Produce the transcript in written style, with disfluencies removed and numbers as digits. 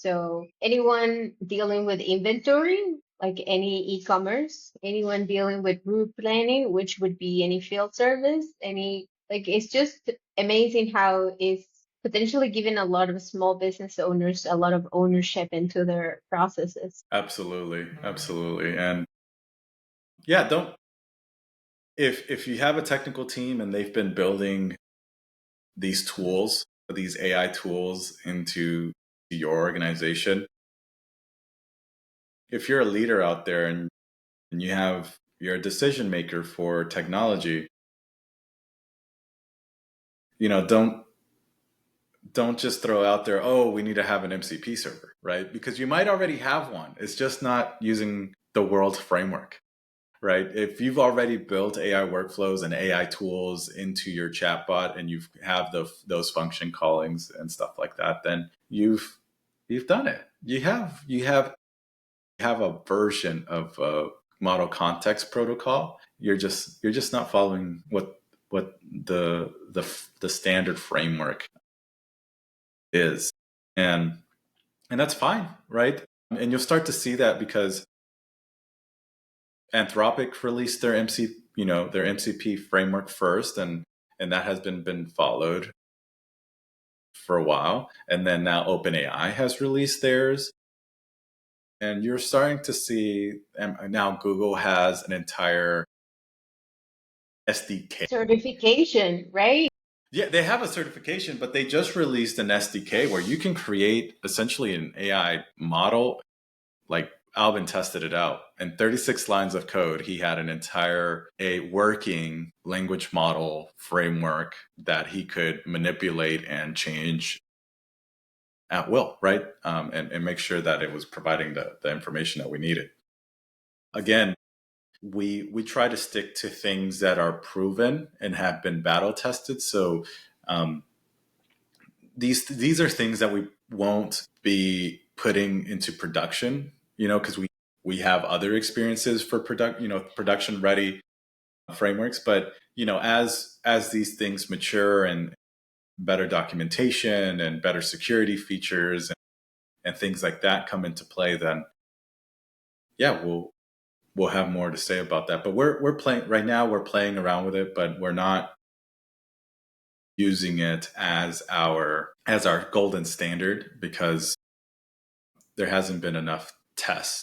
So anyone dealing with inventory, like any e-commerce, anyone dealing with route planning, which would be any field service, any like it's just amazing how it's potentially giving a lot of small business owners a lot of ownership into their processes. Absolutely, absolutely. And yeah, don't if you have a technical team and they've been building these tools, these AI tools into your organization, if you're a leader out there and you're a decision maker for technology, you know, don't just throw out there, oh, we need to have an MCP server, right? Because you might already have one. It's just not using the world framework, right? If you've already built AI workflows and AI tools into your chatbot and you have those function callings and stuff like that, then you've done it. You have a version of a model context protocol. You're just not following what the standard framework is, and that's fine, right? And you'll start to see that because Anthropic released their MCP framework first, and that has been followed for a while, and then now OpenAI has released theirs, and you're starting to see, and now Google has an entire SDK. Certification, right? Yeah, they have a certification, but they just released an SDK where you can create essentially an AI model. Like Alvin tested it out. In 36 lines of code, he had an entire a working language model framework that he could manipulate and change at will, right? And make sure that it was providing the information that we needed. Again, we try to stick to things that are proven and have been battle tested. So um, these are things that we won't be putting into production, because we have other experiences for production ready frameworks. But as these things mature and better documentation and better security features and things like that come into play, then yeah, we'll have more to say about that. But we're playing right now. We're playing around with it, but we're not using it as our golden standard because there hasn't been enough tests